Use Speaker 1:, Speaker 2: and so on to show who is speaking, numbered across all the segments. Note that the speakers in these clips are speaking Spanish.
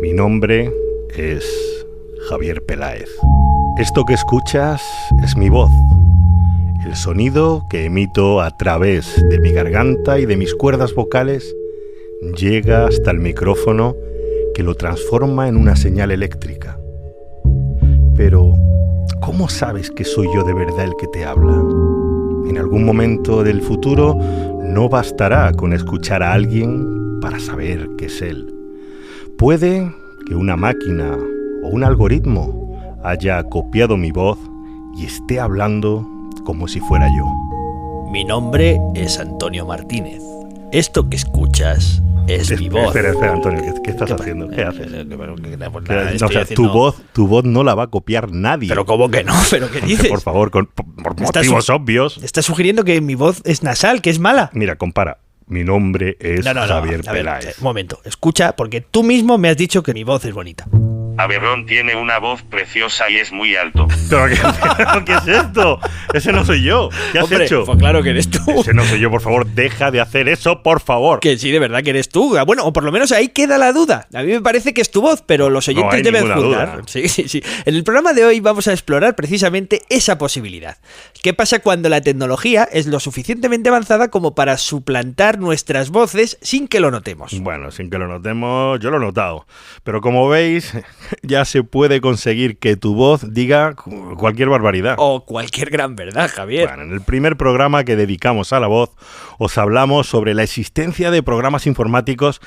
Speaker 1: Mi nombre es Javier Peláez. Esto que escuchas es mi voz, el sonido que emito a través de mi garganta y de mis cuerdas vocales llega hasta el micrófono que lo transforma en una señal eléctrica. Pero, ¿cómo sabes que soy yo de verdad el que te habla? En algún momento del futuro no bastará con escuchar a alguien para saber que es él. Puede que una máquina o un algoritmo haya copiado mi voz y esté hablando como si fuera yo.
Speaker 2: Mi nombre es Antonio Martínez. Esto que escuchas es mi voz.
Speaker 1: Espera, Antonio, ¿qué estás haciendo? ¿Qué haces? Tu voz no la va a copiar nadie.
Speaker 2: ¿Pero cómo que no? ¿Pero qué dices?
Speaker 1: Por favor, por motivos obvios.
Speaker 2: ¿Estás sugiriendo que mi voz es nasal, que es mala?
Speaker 1: Mira, compara. Mi nombre es Javier Peláez.
Speaker 2: Un momento, escucha, porque tú mismo me has dicho que mi voz es bonita.
Speaker 3: Aberrón tiene una voz preciosa y es muy alto.
Speaker 1: ¿Pero qué es esto? Ese no soy yo. ¿Qué has hecho?
Speaker 2: Pues claro que eres tú.
Speaker 1: Ese no soy yo, por favor. Deja de hacer eso, por favor.
Speaker 2: Que sí, de verdad que eres tú. Bueno, o por lo menos ahí queda la duda. A mí me parece que es tu voz, pero los oyentes deben juzgar. Sí. En el programa de hoy vamos a explorar precisamente esa posibilidad. ¿Qué pasa cuando la tecnología es lo suficientemente avanzada como para suplantar nuestras voces sin que lo notemos?
Speaker 1: Bueno, sin que lo notemos, yo lo he notado. Pero como veis, ya se puede conseguir que tu voz diga cualquier barbaridad.
Speaker 2: O cualquier gran verdad, Javier.
Speaker 1: Bueno, en el primer programa que dedicamos a la voz, os hablamos sobre la existencia de programas informáticos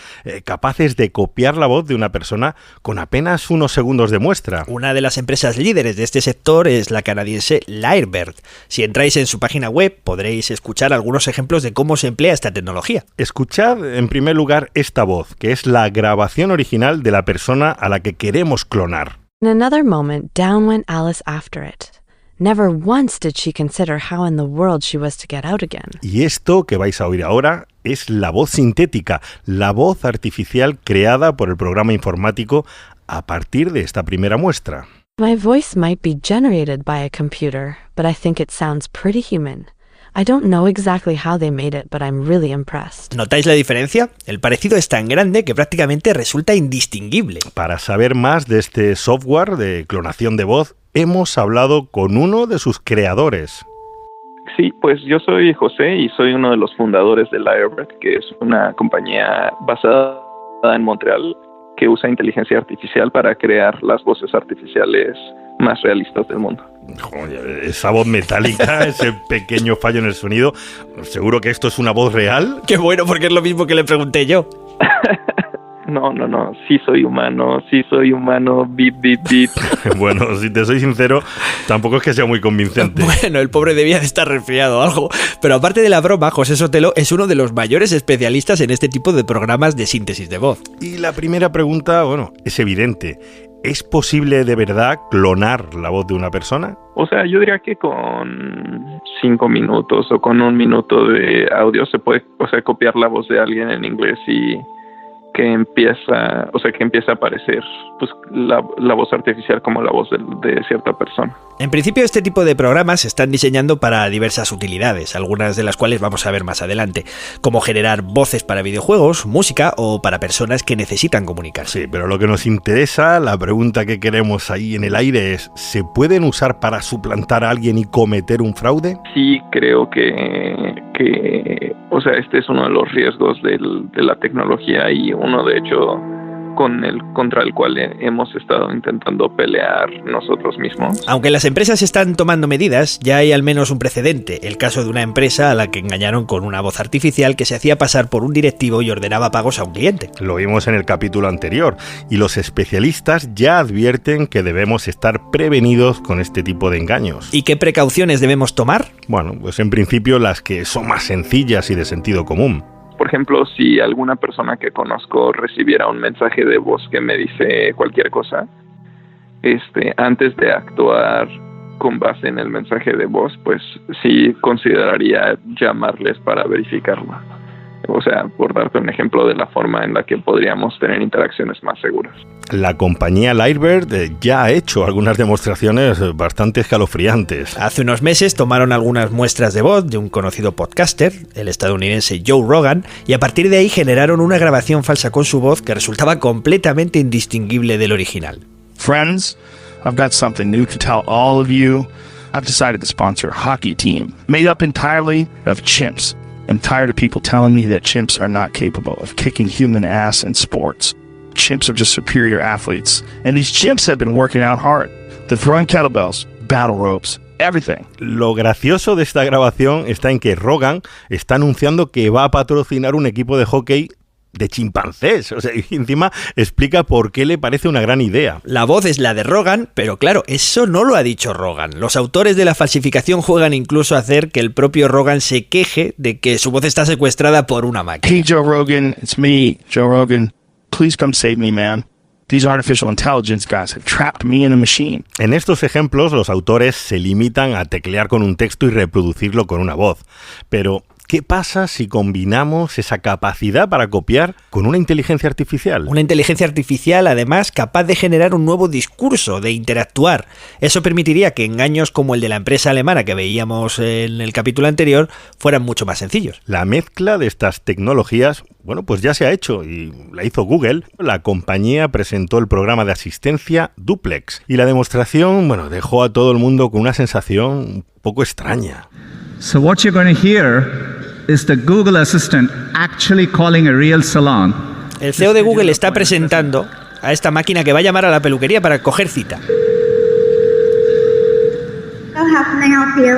Speaker 1: capaces de copiar la voz de una persona con apenas unos segundos de muestra.
Speaker 2: Una de las empresas líderes de este sector es la canadiense Lyrebird. Si entráis en su página web, podréis escuchar algunos ejemplos de cómo se emplea esta tecnología.
Speaker 1: Escuchad, en primer lugar, esta voz, que es la grabación original de la persona a la que queremos clonar.
Speaker 4: In another moment, down went Alice after it. Never once did she consider how in the world she was to get out again.
Speaker 1: Y esto que vais a oír ahora es la voz sintética, la voz artificial creada por el programa informático a partir de esta primera muestra.
Speaker 4: My voice might be generated by a computer, but I think it sounds pretty human. I don't know exactly how they made it, but I'm really impressed.
Speaker 2: ¿Notáis la diferencia? El parecido es tan grande que prácticamente resulta indistinguible.
Speaker 1: Para saber más de este software de clonación de voz, hemos hablado con uno de sus creadores.
Speaker 5: Sí, pues yo soy José y soy uno de los fundadores de Lyrebird, que es una compañía basada en Montreal que usa inteligencia artificial para crear las voces artificiales más realistas del mundo.
Speaker 1: Joder, esa voz metálica, ese pequeño fallo en el sonido, ¿seguro que esto es una voz real?
Speaker 2: Qué bueno, porque es lo mismo que le pregunté yo.
Speaker 5: No, sí soy humano, beep, beep, beep.
Speaker 1: Bueno, si te soy sincero, tampoco es que sea muy convincente.
Speaker 2: Bueno, el pobre debía de estar resfriado o algo. Pero aparte de la broma, José Sotelo es uno de los mayores especialistas en este tipo de programas de síntesis de voz.
Speaker 1: Y la primera pregunta, bueno, es evidente. ¿Es posible de verdad clonar la voz de una persona?
Speaker 5: O sea, yo diría que con 5 minutos o con 1 minuto de audio se puede, copiar la voz de alguien en inglés y que empieza a aparecer pues la voz artificial como la voz de cierta persona.
Speaker 2: En principio, este tipo de programas se están diseñando para diversas utilidades, algunas de las cuales vamos a ver más adelante, como generar voces para videojuegos, música o para personas que necesitan comunicarse.
Speaker 1: Sí, pero lo que nos interesa, la pregunta que queremos ahí en el aire es, ¿se pueden usar para suplantar a alguien y cometer un fraude?
Speaker 5: Sí, creo que este es uno de los riesgos de la tecnología y uno, de hecho, contra el cual hemos estado intentando pelear nosotros mismos.
Speaker 2: Aunque las empresas están tomando medidas, ya hay al menos un precedente, el caso de una empresa a la que engañaron con una voz artificial que se hacía pasar por un directivo y ordenaba pagos a un cliente.
Speaker 1: Lo vimos en el capítulo anterior, y los especialistas ya advierten que debemos estar prevenidos con este tipo de engaños.
Speaker 2: ¿Y qué precauciones debemos tomar?
Speaker 1: Bueno, pues en principio las que son más sencillas y de sentido común.
Speaker 5: Por ejemplo, si alguna persona que conozco recibiera un mensaje de voz que me dice cualquier cosa, antes de actuar con base en el mensaje de voz, pues sí consideraría llamarles para verificarlo. O sea, por darte un ejemplo de la forma en la que podríamos tener interacciones más seguras.
Speaker 1: La compañía Lyrebird ya ha hecho algunas demostraciones bastante escalofriantes.
Speaker 2: Hace unos meses tomaron algunas muestras de voz de un conocido podcaster, el estadounidense Joe Rogan, y a partir de ahí generaron una grabación falsa con su voz que resultaba completamente indistinguible del original.
Speaker 6: Friends, I've got something new to tell all of you. I've decided to sponsor a hockey team made up entirely of chimps. I'm tired of people telling me that chimps are not capable of kicking human ass in sports. Chimps are just superior athletes. And these chimps have been working out hard. They're throwing kettlebells, battle ropes, everything.
Speaker 1: Lo gracioso de esta grabación está en que Rogan está anunciando que va a patrocinar un equipo de hockey de chimpancés. O sea, y encima explica por qué le parece una gran idea.
Speaker 2: La voz es la de Rogan, pero claro, eso no lo ha dicho Rogan. Los autores de la falsificación juegan incluso a hacer que el propio Rogan se queje de que su voz está secuestrada por una máquina.
Speaker 6: Hey Joe Rogan, it's me, Joe Rogan. Please come save me, man. These artificial intelligence guys have trapped me in a machine.
Speaker 1: En estos ejemplos, los autores se limitan a teclear con un texto y reproducirlo con una voz. Pero ¿qué pasa si combinamos esa capacidad para copiar con una inteligencia artificial?
Speaker 2: Una inteligencia artificial, además, capaz de generar un nuevo discurso, de interactuar. Eso permitiría que engaños como el de la empresa alemana que veíamos en el capítulo anterior fueran mucho más sencillos.
Speaker 1: La mezcla de estas tecnologías, bueno, pues ya se ha hecho y la hizo Google. La compañía presentó el programa de asistencia Duplex y la demostración, bueno, dejó a todo el mundo con una sensación un poco extraña.
Speaker 7: So what you're going to hear is the Google Assistant actually calling a real salon.
Speaker 2: El CEO de Google está presentando a esta máquina que va a llamar a la peluquería para coger cita.
Speaker 8: So how can I help you?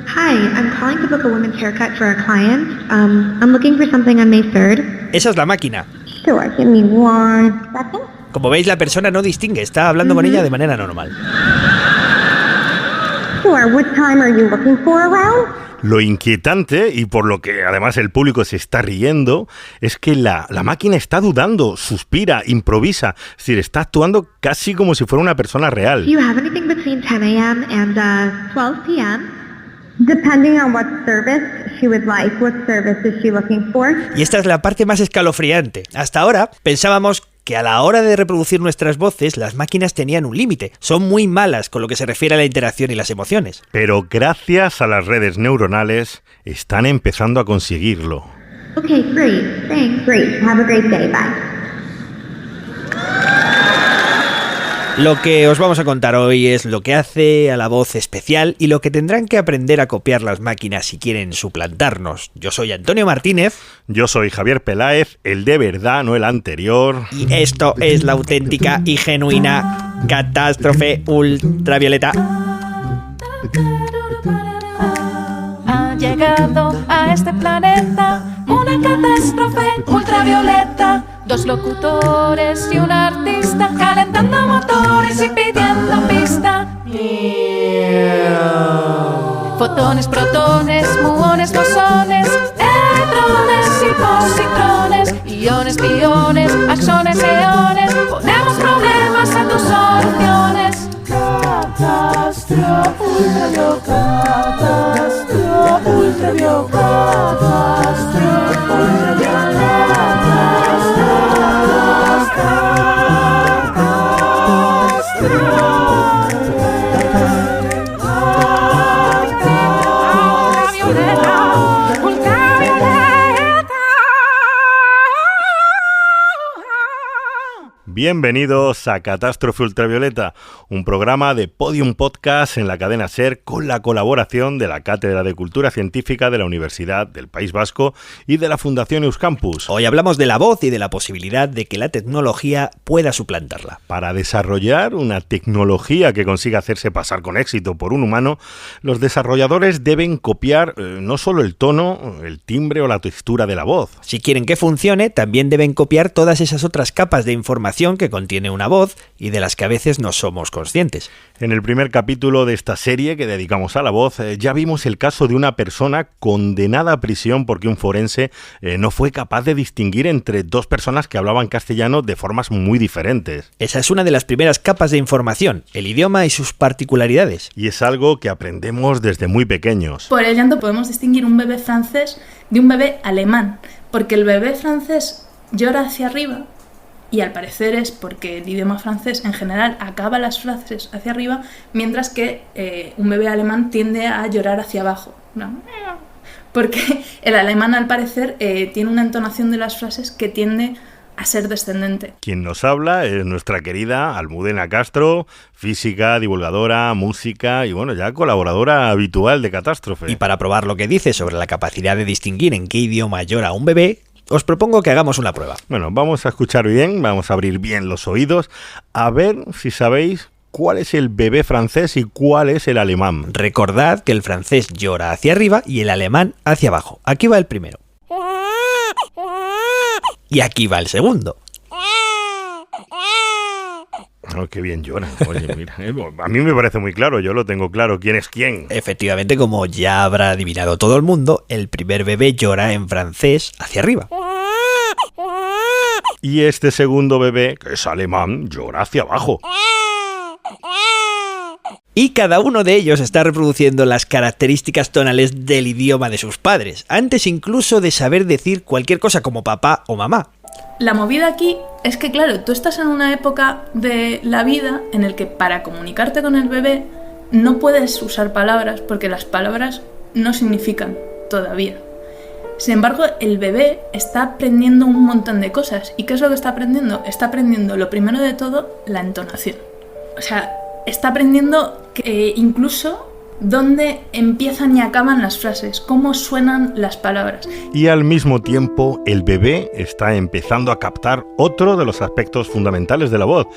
Speaker 8: Hi, I'm calling to book a women's haircut for a client. I'm looking for something on May 3rd.
Speaker 2: Esa es la máquina.
Speaker 8: Sure, give me 1 second.
Speaker 2: Como veis, la persona no distingue, está hablando con ella de manera normal.
Speaker 8: Sure, what time are you looking for around?
Speaker 1: Lo inquietante, y por lo que además el público se está riendo, es que la máquina está dudando, suspira, improvisa. Es decir, está actuando casi como si fuera una persona real.
Speaker 8: Do you have anything between 10 a.m. and 12 p.m.? Depending on what service she would like. What service is she looking for?
Speaker 2: Y esta es la parte más escalofriante. Hasta ahora pensábamos que a la hora de reproducir nuestras voces, las máquinas tenían un límite. Son muy malas con lo que se refiere a la interacción y las emociones.
Speaker 1: Pero gracias a las redes neuronales, están empezando a conseguirlo.
Speaker 8: Okay, great. Thanks. Great. Have a great day. Bye.
Speaker 2: Lo que os vamos a contar hoy es lo que hace a la voz especial y lo que tendrán que aprender a copiar las máquinas si quieren suplantarnos. Yo soy Antonio Martínez.
Speaker 1: Yo soy Javier Peláez, el de verdad, no el anterior.
Speaker 2: Y esto es la auténtica y genuina catástrofe ultravioleta.
Speaker 9: Ha llegado a este planeta una catástrofe ultravioleta. 2 locutores y un artista calentando motores y pidiendo pista. Fotones, protones, muones, bosones, electrones y positrones, iones, piones, axones, eones. Ponemos problemas a tus soluciones. Catástrofe ultravioleta, catástrofe ultravioleta.
Speaker 1: Bienvenidos a Catástrofe Ultravioleta, un programa de Podium Podcast en la cadena SER con la colaboración de la Cátedra de Cultura Científica de la Universidad del País Vasco y de la Fundación Euskampus.
Speaker 2: Hoy hablamos de la voz y de la posibilidad de que la tecnología pueda suplantarla.
Speaker 1: Para desarrollar una tecnología que consiga hacerse pasar con éxito por un humano, los desarrolladores deben copiar no solo el tono, el timbre o la textura de la voz.
Speaker 2: Si quieren que funcione, también deben copiar todas esas otras capas de información que contiene una voz y de las que a veces no somos conscientes.
Speaker 1: En el primer capítulo de esta serie que dedicamos a la voz, ya vimos el caso de una persona condenada a prisión porque un forense no fue capaz de distinguir entre 2 personas que hablaban castellano de formas muy diferentes.
Speaker 2: Esa es una de las primeras capas de información, el idioma y sus particularidades.
Speaker 1: Y es algo que aprendemos desde muy pequeños.
Speaker 10: Por el llanto podemos distinguir un bebé francés de un bebé alemán, porque el bebé francés llora hacia arriba, y al parecer es porque el idioma francés en general acaba las frases hacia arriba, mientras que un bebé alemán tiende a llorar hacia abajo, ¿no? Porque el alemán al parecer tiene una entonación de las frases que tiende a ser descendente.
Speaker 1: Quien nos habla es nuestra querida Almudena Castro, física, divulgadora, música y bueno, ya colaboradora habitual de Catástrofe.
Speaker 2: Y para probar lo que dice sobre la capacidad de distinguir en qué idioma llora un bebé, os propongo que hagamos una prueba.
Speaker 1: Bueno, vamos a escuchar bien, vamos a abrir bien los oídos, a ver si sabéis cuál es el bebé francés y cuál es el alemán.
Speaker 2: Recordad que el francés llora hacia arriba y el alemán hacia abajo. Aquí va el primero. Y aquí va el segundo.
Speaker 1: Oh, qué bien llora. Oye, mira, a mí me parece muy claro, yo lo tengo claro quién es quién.
Speaker 2: Efectivamente, como ya habrá adivinado todo el mundo, el primer bebé llora en francés hacia arriba.
Speaker 1: Y este segundo bebé, que es alemán, llora hacia abajo.
Speaker 2: Y cada uno de ellos está reproduciendo las características tonales del idioma de sus padres, antes incluso de saber decir cualquier cosa como papá o mamá.
Speaker 10: La movida aquí es que, claro, tú estás en una época de la vida en el que para comunicarte con el bebé no puedes usar palabras porque las palabras no significan todavía. Sin embargo, el bebé está aprendiendo un montón de cosas. ¿Y qué es lo que está aprendiendo? Está aprendiendo, lo primero de todo, la entonación. O sea, está aprendiendo incluso dónde empiezan y acaban las frases, cómo suenan las palabras.
Speaker 1: Y al mismo tiempo, el bebé está empezando a captar otro de los aspectos fundamentales de la voz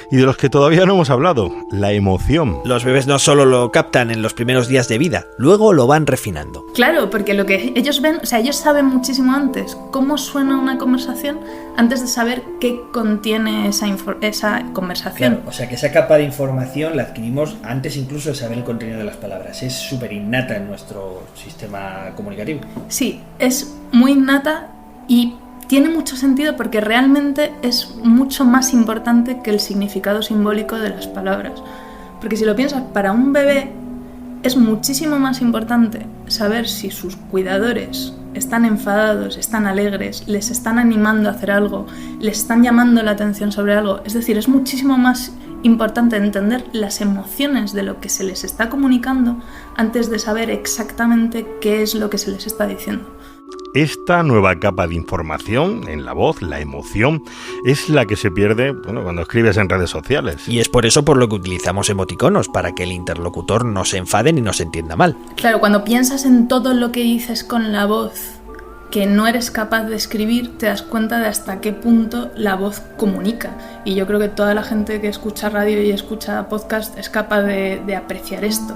Speaker 1: y de los que todavía no hemos hablado, la emoción.
Speaker 2: Los bebés no solo lo captan en los primeros días de vida, luego lo van refinando.
Speaker 10: Claro, porque lo que ellos ven, o sea, ellos saben muchísimo antes cómo suena una conversación antes de saber qué contiene esa conversación.
Speaker 2: Claro, o sea que esa capa de información la adquirimos antes incluso de saber el contenido de las palabras. Es súper innata en nuestro sistema comunicativo.
Speaker 10: Sí, es muy innata y tiene mucho sentido porque realmente es mucho más importante que el significado simbólico de las palabras. Porque si lo piensas, para un bebé es muchísimo más importante saber si sus cuidadores están enfadados, están alegres, les están animando a hacer algo, les están llamando la atención sobre algo. Es decir, es muchísimo más importante entender las emociones de lo que se les está comunicando antes de saber exactamente qué es lo que se les está diciendo.
Speaker 1: Esta nueva capa de información en la voz, la emoción, es la que se pierde cuando escribes en redes sociales.
Speaker 2: Y es por eso por lo que utilizamos emoticonos, para que el interlocutor no se enfade ni no se entienda mal.
Speaker 10: Claro, cuando piensas en todo lo que dices con la voz que no eres capaz de escribir, te das cuenta de hasta qué punto la voz comunica. Y yo creo que toda la gente que escucha radio y escucha podcast es capaz de apreciar esto.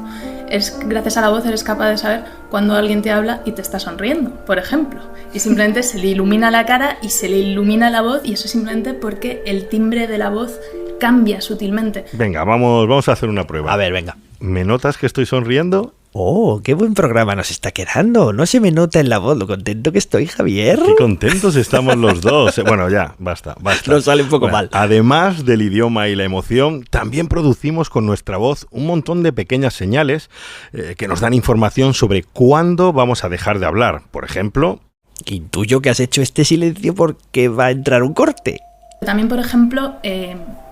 Speaker 10: Gracias a la voz eres capaz de saber cuando alguien te habla y te está sonriendo, por ejemplo. Y simplemente se le ilumina la cara y se le ilumina la voz, y eso es simplemente porque el timbre de la voz cambia sutilmente.
Speaker 1: Venga, vamos a hacer una prueba.
Speaker 2: A ver, venga.
Speaker 1: ¿Me notas que estoy sonriendo?
Speaker 2: ¡Oh, qué buen programa nos está quedando! No se me nota en la voz lo contento que estoy, Javier.
Speaker 1: ¡Qué contentos estamos los dos! Bueno, ya, basta.
Speaker 2: Nos sale un poco mal.
Speaker 1: Además del idioma y la emoción, también producimos con nuestra voz un montón de pequeñas señales que nos dan información sobre cuándo vamos a dejar de hablar. Por ejemplo...
Speaker 2: Intuyo que has hecho este silencio porque va a entrar un corte.
Speaker 10: También, por ejemplo,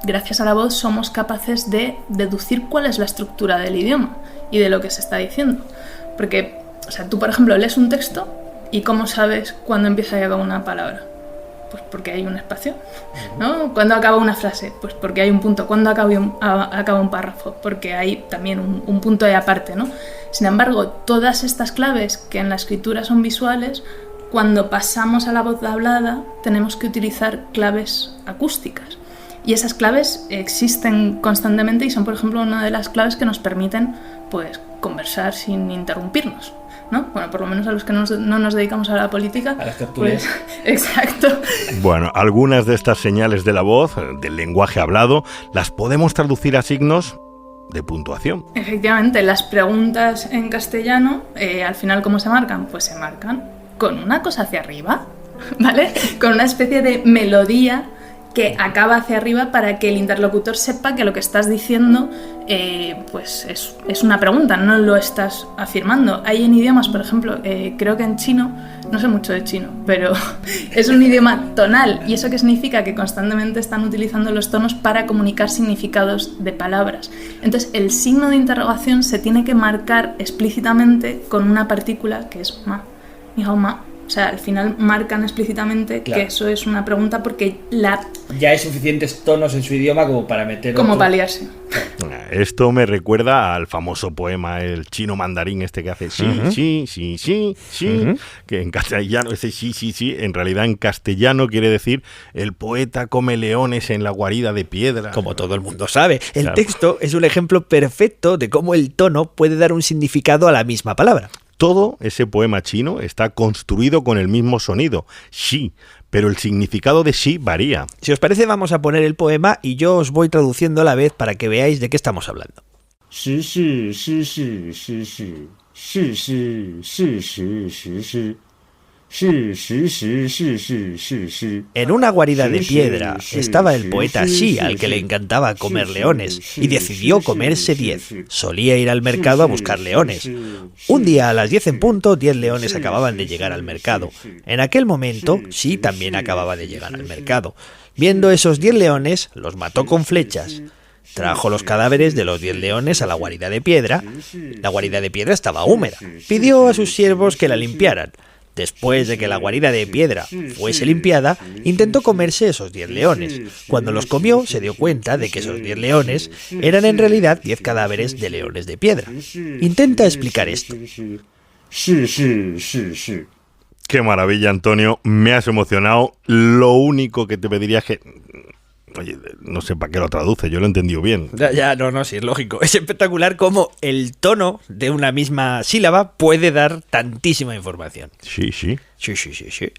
Speaker 10: gracias a la voz somos capaces de deducir cuál es la estructura del idioma y de lo que se está diciendo. Porque, o sea, tú, por ejemplo, lees un texto y ¿cómo sabes cuándo empieza y acaba una palabra? Pues porque hay un espacio, ¿no? ¿Cuándo acaba una frase? Pues porque hay un punto. ¿Cuándo acaba un párrafo? Porque hay también un punto de aparte, ¿no? Sin embargo, todas estas claves que en la escritura son visuales, cuando pasamos a la voz hablada tenemos que utilizar claves acústicas. Y esas claves existen constantemente y son, por ejemplo, una de las claves que nos permiten, pues, conversar sin interrumpirnos, ¿no? Bueno, por lo menos a los que no nos dedicamos a la política.
Speaker 2: A las tertulias.
Speaker 10: Pues, exacto.
Speaker 1: Bueno, algunas de estas señales de la voz, del lenguaje hablado, las podemos traducir a signos de puntuación.
Speaker 10: Efectivamente, las preguntas en castellano, al final, ¿cómo se marcan? Pues se marcan con una cosa hacia arriba, ¿vale? Con una especie de melodía que acaba hacia arriba para que el interlocutor sepa que lo que estás diciendo pues es una pregunta, no lo estás afirmando. Hay en idiomas, por ejemplo, creo que en chino no sé mucho de chino, pero es un idioma tonal. ¿Y eso qué significa? Que constantemente están utilizando los tonos para comunicar significados de palabras. Entonces, el signo de interrogación se tiene que marcar explícitamente con una partícula que es ma, ni hao ma. O sea, al final marcan explícitamente que eso es una pregunta porque
Speaker 2: ya hay suficientes tonos en su idioma como para meter
Speaker 10: como para liarse.
Speaker 1: Esto me recuerda al famoso poema, el chino mandarín este que hace sí, que en castellano ese sí, en realidad en castellano quiere decir el poeta come leones en la guarida de piedra.
Speaker 2: Como todo el mundo sabe. El texto es un ejemplo perfecto de cómo el tono puede dar un significado a la misma palabra.
Speaker 1: Todo ese poema chino está construido con el mismo sonido, shi, pero el significado de shi varía.
Speaker 2: Si os parece, vamos a poner el poema y yo os voy traduciendo a la vez para que veáis de qué estamos hablando. Shi shi shi shi shi shi shi shi shi shi shi shi. En una guarida de piedra estaba el poeta Xi, al que le encantaba comer leones, y decidió comerse 10. Solía ir al mercado a buscar leones. Un día a las 10 en punto, 10 leones acababan de llegar al mercado. En aquel momento, Xi también acababa de llegar al mercado. Viendo esos 10 leones, los mató con flechas. Trajo los cadáveres de los 10 leones a la guarida de piedra. La guarida de piedra estaba húmeda. Pidió a sus siervos que la limpiaran. Después de que la guarida de piedra fuese limpiada, intentó comerse esos 10 leones. Cuando los comió, se dio cuenta de que esos 10 leones eran en realidad 10 cadáveres de leones de piedra. Intenta explicar esto.
Speaker 1: Qué maravilla, Antonio. Me has emocionado. Lo único que te pediría es que... Oye, no sé para qué lo traduce, yo lo he entendido bien.
Speaker 2: No, sí, es lógico. Es espectacular cómo el tono de una misma sílaba puede dar tantísima información.
Speaker 1: Sí.
Speaker 2: Sí.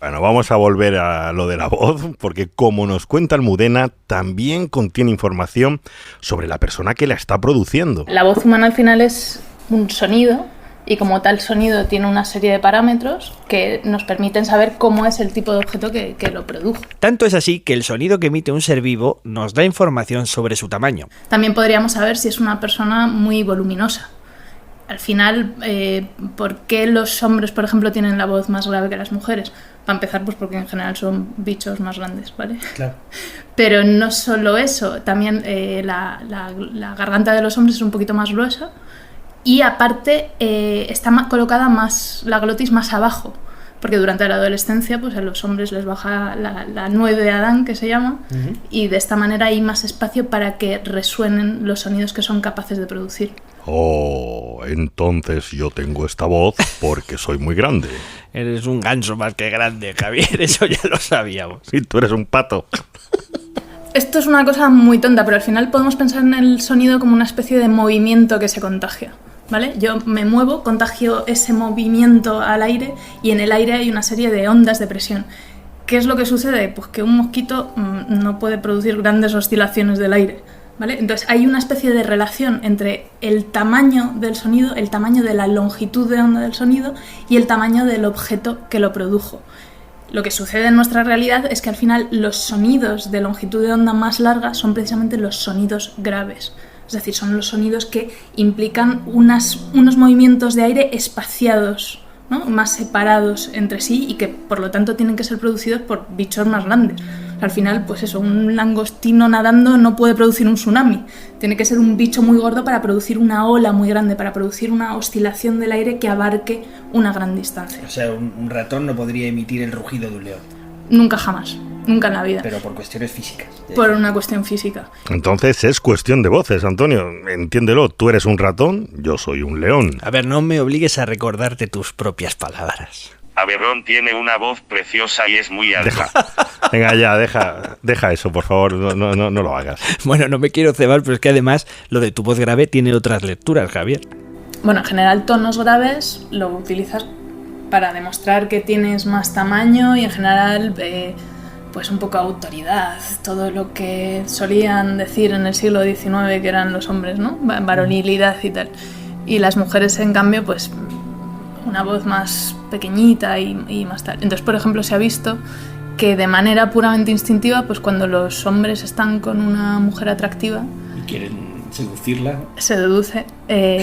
Speaker 1: Bueno, vamos a volver a lo de la voz, porque como nos cuenta Almudena, también contiene información sobre la persona que la está produciendo.
Speaker 10: La voz humana al final es un sonido, y como tal sonido tiene una serie de parámetros que nos permiten saber cómo es el tipo de objeto que lo produjo.
Speaker 2: Tanto es así que el sonido que emite un ser vivo nos da información sobre su tamaño.
Speaker 10: También podríamos saber si es una persona muy voluminosa. Al final, ¿por qué los hombres, por ejemplo, tienen la voz más grave que las mujeres? Para empezar, pues porque en general son bichos más grandes, ¿vale? Claro. Pero no solo eso, también la garganta de los hombres es un poquito más gruesa. Y aparte está colocada más la glotis más abajo, porque durante la adolescencia pues a los hombres les baja la nuez de Adán, que se llama, y de esta manera hay más espacio para que resuenen los sonidos que son capaces de producir.
Speaker 1: Oh, entonces yo tengo esta voz porque soy muy grande.
Speaker 2: Eres un ganso más que grande, Javier, eso ya lo sabíamos.
Speaker 1: Sí, tú eres un pato.
Speaker 10: Esto es una cosa muy tonta, pero al final podemos pensar en el sonido como una especie de movimiento que se contagia, ¿vale? Yo me muevo, contagio ese movimiento al aire y en el aire hay una serie de ondas de presión. ¿Qué es lo que sucede? Pues que un mosquito no puede producir grandes oscilaciones del aire, ¿vale? Entonces hay una especie de relación entre el tamaño del sonido, el tamaño de la longitud de onda del sonido y el tamaño del objeto que lo produjo. Lo que sucede en nuestra realidad es que al final los sonidos de longitud de onda más larga son precisamente los sonidos graves. Es decir, son los sonidos que implican unos movimientos de aire espaciados, ¿no? Más separados entre sí y que por lo tanto tienen que ser producidos por bichos más grandes. Al final, pues eso, un langostino nadando no puede producir un tsunami. Tiene que ser un bicho muy gordo para producir una ola muy grande, para producir una oscilación del aire que abarque una gran distancia.
Speaker 2: O sea, un ratón no podría emitir el rugido de un león.
Speaker 10: Nunca jamás. Nunca en la vida.
Speaker 2: Pero por cuestiones físicas.
Speaker 10: Por una cuestión física.
Speaker 1: Entonces es cuestión de voces, Antonio. Entiéndelo, tú eres un ratón, yo soy un león.
Speaker 2: A ver, no me obligues a recordarte tus propias palabras.
Speaker 3: Aberrón tiene una voz preciosa y es muy alta.
Speaker 1: Venga ya, deja eso, por favor, no lo hagas.
Speaker 2: Bueno, no me quiero cebar, pero es que además lo de tu voz grave tiene otras lecturas, Javier.
Speaker 10: Bueno, en general tonos graves lo utilizas para demostrar que tienes más tamaño y en general pues un poco autoridad. Todo lo que solían decir en el siglo XIX que eran los hombres, ¿no? Varonilidad y tal. Y las mujeres, en cambio, pues una voz más pequeñita y más tal. Entonces, por ejemplo, se ha visto que de manera puramente instintiva, pues cuando los hombres están con una mujer atractiva
Speaker 2: y quieren seducirla,
Speaker 10: se deduce,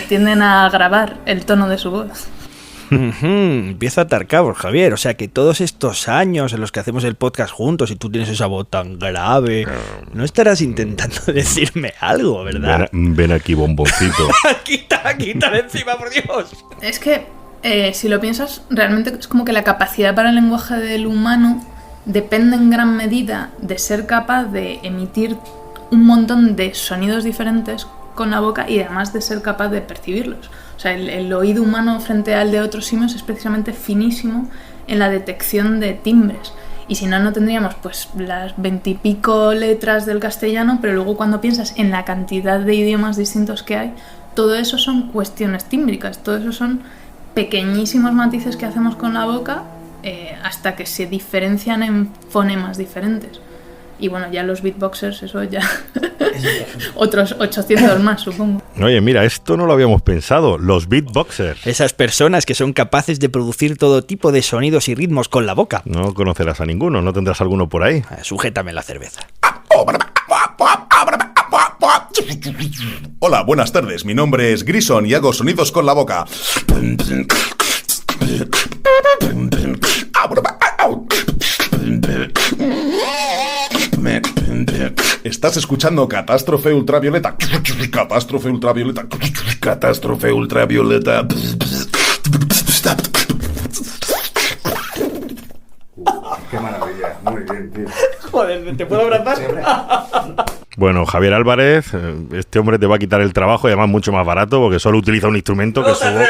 Speaker 10: tienden a grabar el tono de su voz.
Speaker 2: Empieza a atar cabos, Javier. O sea que todos estos años en los que hacemos el podcast juntos y tú tienes esa voz tan grave, no estarás intentando decirme algo, ¿verdad?
Speaker 1: Ven aquí, bomboncito.
Speaker 2: Quítale encima, por Dios.
Speaker 10: Es que, si lo piensas, realmente es como que la capacidad para el lenguaje del humano depende en gran medida de ser capaz de emitir un montón de sonidos diferentes con la boca y además de ser capaz de percibirlos. O sea, el oído humano frente al de otros simios es precisamente finísimo en la detección de timbres. Y si no, no tendríamos pues las 20 y pico letras del castellano, pero luego cuando piensas en la cantidad de idiomas distintos que hay, todo eso son cuestiones tímbricas, todo eso son pequeñísimos matices que hacemos con la boca hasta que se diferencian en fonemas diferentes. Y bueno, ya los beatboxers, eso ya otros 800 más, supongo.
Speaker 1: Oye, mira, esto no lo habíamos pensado, los beatboxers.
Speaker 2: Esas personas que son capaces de producir todo tipo de sonidos y ritmos con la boca.
Speaker 1: No conocerás a ninguno, ¿no tendrás alguno por ahí?
Speaker 2: Sujétame la cerveza.
Speaker 11: Hola, buenas tardes, mi nombre es Grison y hago sonidos con la boca. Estás escuchando Catástrofe Ultravioleta. Catástrofe Ultravioleta. Catástrofe Ultravioleta.
Speaker 1: Qué maravilla, muy bien, tío.
Speaker 2: Joder, ¿te puedo abrazar?
Speaker 1: Bueno, Javier Álvarez, este hombre te va a quitar el trabajo y además mucho más barato porque solo utiliza un instrumento que es su boca.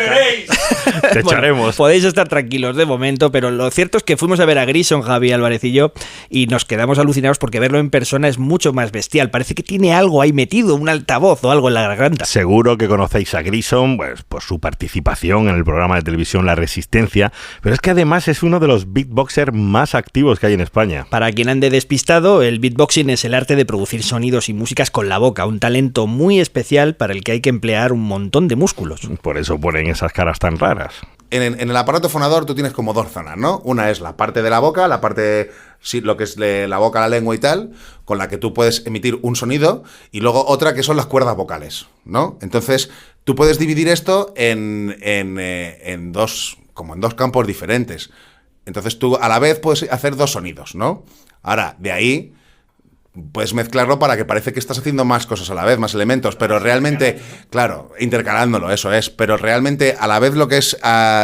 Speaker 1: Te echaremos.
Speaker 2: Bueno, podéis estar tranquilos de momento, pero lo cierto es que fuimos a ver a Grison, Javi Álvarez y yo, y nos quedamos alucinados porque verlo en persona es mucho más bestial. Parece que tiene algo ahí metido, un altavoz o algo en la garganta.
Speaker 1: Seguro que conocéis a Grison, pues, por su participación en el programa de televisión La Resistencia, pero es que además es uno de los beatboxers más activos que hay en España.
Speaker 2: Para quien ande despistado, el beatboxing es el arte de producir sonidos y músicas con la boca, un talento muy especial para el que hay que emplear un montón de músculos.
Speaker 1: Por eso ponen esas caras tan raras.
Speaker 12: En el aparato fonador tú tienes como dos zonas, ¿no? Una es la parte de la boca, la parte, sí, lo que es la boca, la lengua y tal, con la que tú puedes emitir un sonido, y luego otra que son las cuerdas vocales, ¿no? Entonces, tú puedes dividir esto en dos campos diferentes. Entonces tú a la vez puedes hacer dos sonidos, ¿no? Ahora, de ahí puedes mezclarlo para que parece que estás haciendo más cosas a la vez, más elementos, pero realmente, claro, intercalándolo, eso es, pero realmente a la vez lo que es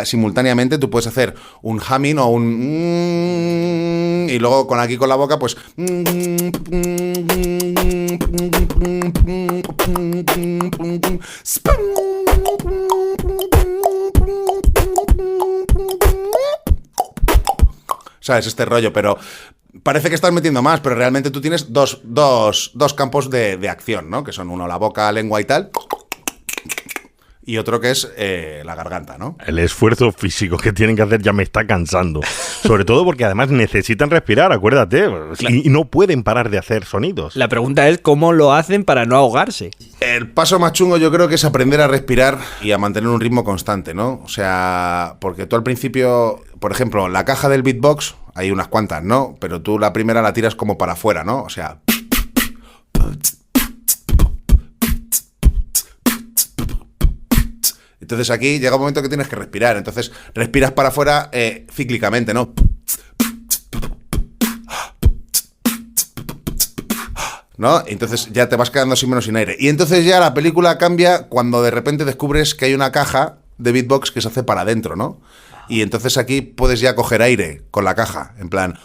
Speaker 12: simultáneamente tú puedes hacer un humming o un y luego con la boca pues ¿sabes? Este rollo, pero parece que estás metiendo más, pero realmente tú tienes dos campos de acción, ¿no? Que son uno la boca, lengua y tal, y otro que es la garganta, ¿no?
Speaker 1: El esfuerzo físico que tienen que hacer ya me está cansando. Sobre todo porque además necesitan respirar, acuérdate. Claro. Y no pueden parar de hacer sonidos.
Speaker 2: La pregunta es cómo lo hacen para no ahogarse.
Speaker 12: El paso más chungo yo creo que es aprender a respirar y a mantener un ritmo constante, ¿no? O sea, porque tú al principio, por ejemplo, la caja del beatbox, hay unas cuantas, ¿no? Pero tú la primera la tiras como para afuera, ¿no? O sea... Entonces aquí llega un momento que tienes que respirar. Entonces respiras para afuera cíclicamente, ¿no? ¿No? Entonces ya te vas quedando sin menos sin aire. Y entonces ya la película cambia cuando de repente descubres que hay una caja de beatbox que se hace para adentro, ¿no? Y entonces aquí puedes ya coger aire con la caja, en plan...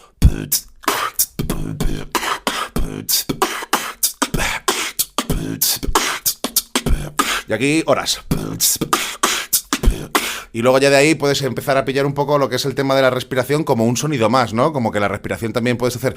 Speaker 12: Y aquí horas. Y luego ya de ahí puedes empezar a pillar un poco lo que es el tema de la respiración como un sonido más, ¿no? Como que la respiración también puedes hacer...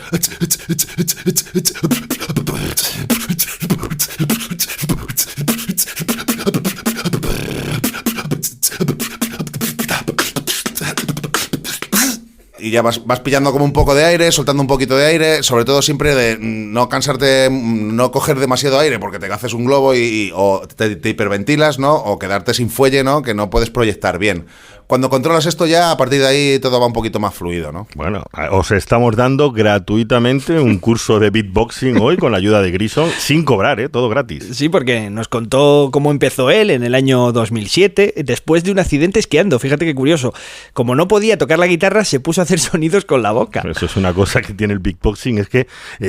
Speaker 12: Y ya vas pillando como un poco de aire, soltando un poquito de aire, sobre todo siempre de no cansarte, no coger demasiado aire porque te haces un globo o te hiperventilas, ¿no? O quedarte sin fuelle, ¿no? Que no puedes proyectar bien. cuando controlas esto ya, a partir de ahí todo va un poquito más fluido, ¿no?
Speaker 1: Bueno, os estamos dando gratuitamente un curso de beatboxing hoy con la ayuda de Grison, sin cobrar, todo gratis.
Speaker 2: Sí, porque nos contó cómo empezó él en el año 2007, después de un accidente esquiando. Fíjate qué curioso. Como no podía tocar la guitarra, se puso a hacer sonidos con la boca.
Speaker 1: Eso es una cosa que tiene el beatboxing, es que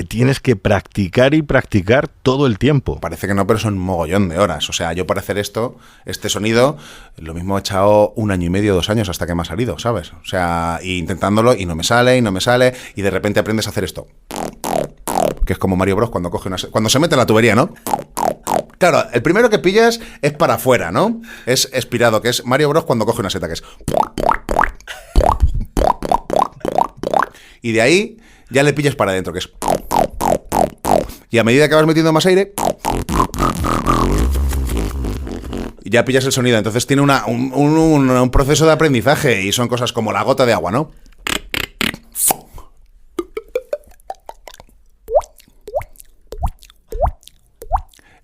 Speaker 1: tienes que practicar y practicar todo el tiempo.
Speaker 12: Parece que no, pero son un mogollón de horas. O sea, yo para hacer este sonido, lo mismo he echado 1 año y medio, 2 años hasta que me ha salido, ¿sabes? O sea, y intentándolo y no me sale, y de repente aprendes a hacer esto. Que es como Mario Bros cuando se mete en la tubería, ¿no? Claro, el primero que pillas es para afuera, ¿no? Es expirado, que es Mario Bros cuando coge una seta, que es... Y de ahí ya le pillas para adentro, que es... Y a medida que vas metiendo más aire... ya pillas el sonido. Entonces tiene un proceso de aprendizaje y son cosas como la gota de agua, ¿no?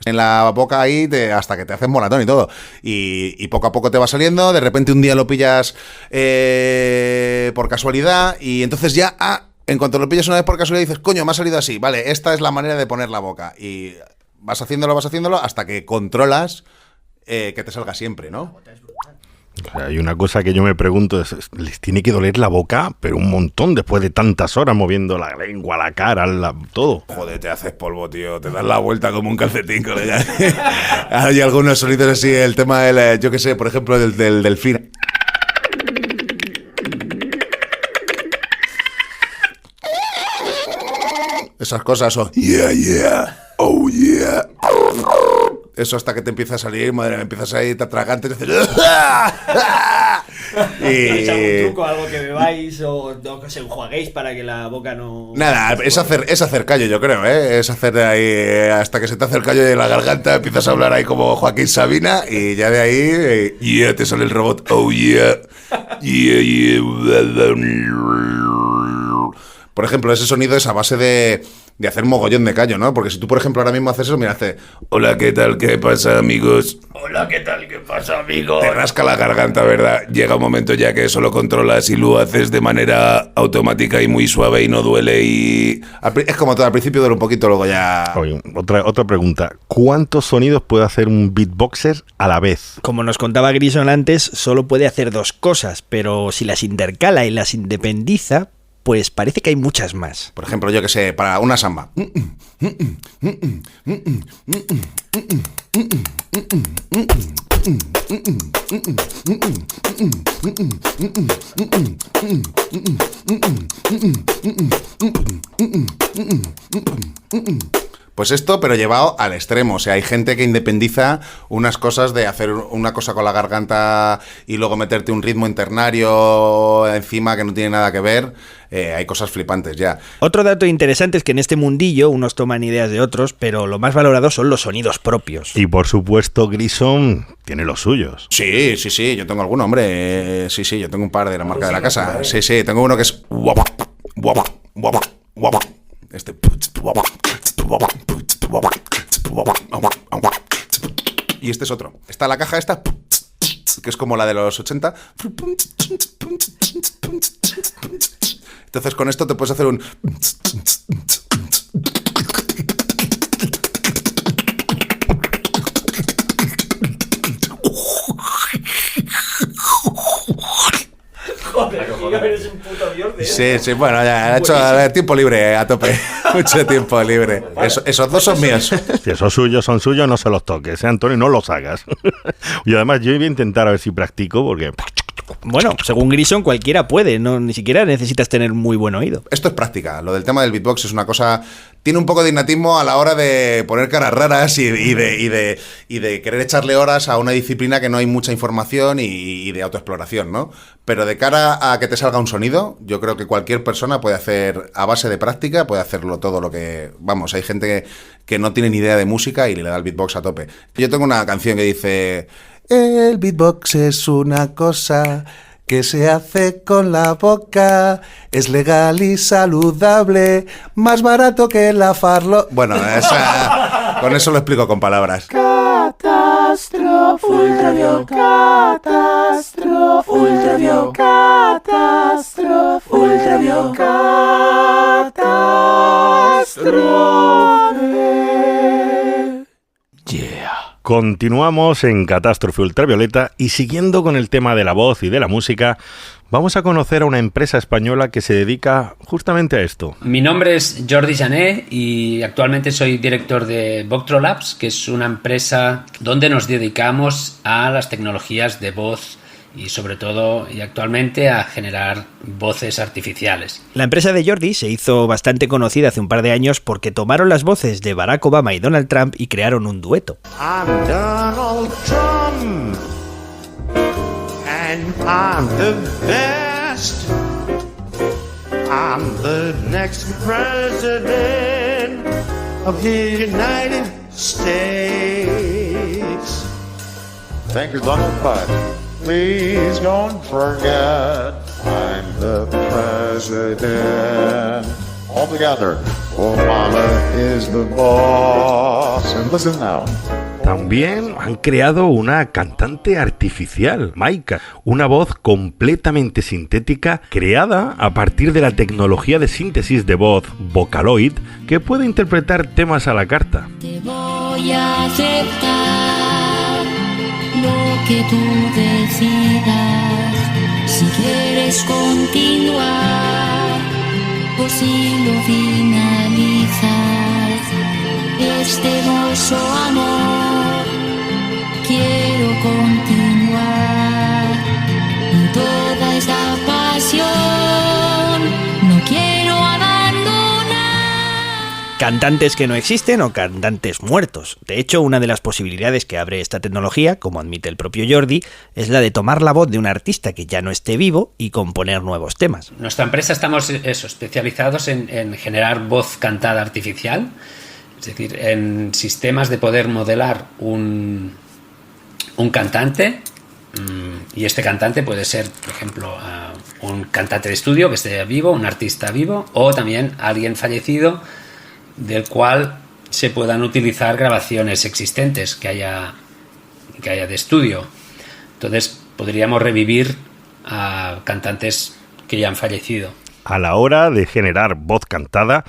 Speaker 12: En la boca ahí hasta que te haces moratón y todo. Y poco a poco te va saliendo. De repente un día lo pillas por casualidad y entonces ya... en cuanto lo pillas una vez por casualidad dices, coño, me ha salido así. Vale, esta es la manera de poner la boca. Y vas haciéndolo hasta que controlas... que te salga siempre, ¿no?
Speaker 1: O sea, hay una cosa que yo me pregunto, les tiene que doler la boca, pero un montón después de tantas horas moviendo la lengua, la cara, todo.
Speaker 12: Joder, te haces polvo, tío, te das la vuelta como un calcetín, colega. Hay algunos sonidos así, el tema del, yo qué sé, por ejemplo, del delfín. Esas cosas son... Yeah, yeah, oh yeah. Eso hasta que te empieza a salir, madre mía, empiezas a ir te atragantes y haces...
Speaker 2: ¿Tenéis algún truco, algo que bebáis o que se enjuaguéis para que la boca no...
Speaker 12: Nada, es hacer callo, yo creo, ¿eh? Es hacer ahí, hasta que se te hace el callo de la garganta, empiezas a hablar ahí como Joaquín Sabina y ya de ahí, yeah, te sale el robot, oh yeah, yeah, yeah. Por ejemplo, ese sonido es a base de hacer mogollón de callo, ¿no? Porque si tú, por ejemplo, ahora mismo haces eso, mira, hace... Hola, ¿qué tal? ¿Qué pasa, amigos? Hola, ¿qué tal? ¿Qué pasa, amigos? Te rasca la garganta, ¿verdad? Llega un momento ya que eso lo controlas y lo haces de manera automática y muy suave y no duele y... Es como todo, al principio duele un poquito, luego ya...
Speaker 1: Oye, otra pregunta. ¿Cuántos sonidos puede hacer un beatboxer a la vez?
Speaker 2: Como nos contaba Grison antes, solo puede hacer 2 cosas, pero si las intercala y las independiza... pues parece que hay muchas más.
Speaker 12: Por ejemplo, yo que sé, para una samba. Pues esto, pero llevado al extremo. O sea, hay gente que independiza unas cosas de hacer una cosa con la garganta y luego meterte un ritmo internario encima que no tiene nada que ver. Hay cosas flipantes ya.
Speaker 2: Otro dato interesante es que en este mundillo unos toman ideas de otros, pero lo más valorado son los sonidos propios.
Speaker 1: Y por supuesto, Grison tiene los suyos.
Speaker 12: Sí, yo tengo alguno, hombre. Sí, yo tengo un par de la marca de la casa. Sí, tengo uno que es... Este... Y este es otro. Está la caja esta, que es como la de los 80. Entonces con esto te puedes hacer un...
Speaker 2: Joder, eres un puto dios de eso.
Speaker 12: Sí, bueno, ya he hecho tiempo libre a tope. Mucho tiempo libre. Esos 2 son míos.
Speaker 1: Si esos suyos son suyos, no se los toques, Antonio, no los hagas. Y además yo voy a intentar a ver si practico, porque...
Speaker 2: Bueno, según Grison cualquiera puede, no ni siquiera necesitas tener muy buen oído.
Speaker 12: Esto es práctica. Lo del tema del beatbox es una cosa... Tiene un poco de innatismo a la hora de poner caras raras y de querer echarle horas a una disciplina que no hay mucha información y de autoexploración, ¿no? Pero de cara a que te salga un sonido, yo creo que cualquier persona puede hacer, a base de práctica, puede hacerlo todo lo que... Vamos, hay gente que no tiene ni idea de música y le da el beatbox a tope. Yo tengo una canción que dice... El beatbox es una cosa que se hace con la boca, es legal y saludable, más barato que la farlo... Bueno, con eso lo explico con palabras.
Speaker 9: Catastrófico. Catástrofe, ultravioleta, catástrofe, ultravioleta, catástrofe, ultravioleta, catástrofe.
Speaker 1: Yeah. Continuamos en Catástrofe Ultravioleta y siguiendo con el tema de la voz y de la música, vamos a conocer a una empresa española que se dedica justamente a esto.
Speaker 13: Mi nombre es Jordi Jané y actualmente soy director de Voctro Labs, que es una empresa donde nos dedicamos a las tecnologías de voz y sobre todo y actualmente a generar voces artificiales.
Speaker 2: La empresa de Jordi se hizo bastante conocida hace un par de años porque tomaron las voces de Barack Obama y Donald Trump y crearon un dueto.
Speaker 14: I'm Donald Trump and I'm the best. I'm the next president of the United States.
Speaker 15: Thank you, Donald, but please don't forget I'm the president. All together, Obama is the boss. And listen now.
Speaker 1: También han creado una cantante artificial, Maika, una voz completamente sintética creada a partir de la tecnología de síntesis de voz Vocaloid que puede interpretar temas a la carta.
Speaker 16: Te voy a aceptar lo que tú decidas, si quieres continuar o si lo finalizas, este hermoso amor quiero continuar, y toda esta pasión no quiero abandonar.
Speaker 2: Cantantes que no existen o cantantes muertos. De hecho, una de las posibilidades que abre esta tecnología, como admite el propio Jordi, es la de tomar la voz de un artista que ya no esté vivo y componer nuevos temas.
Speaker 13: Nuestra empresa estamos especializados en generar voz cantada artificial, es decir, en sistemas de poder modelar un cantante, y este cantante puede ser, por ejemplo, un cantante de estudio que esté vivo, un artista vivo, o también alguien fallecido del cual se puedan utilizar grabaciones existentes que haya de estudio. Entonces podríamos revivir a cantantes que ya han fallecido.
Speaker 1: A la hora de generar voz cantada,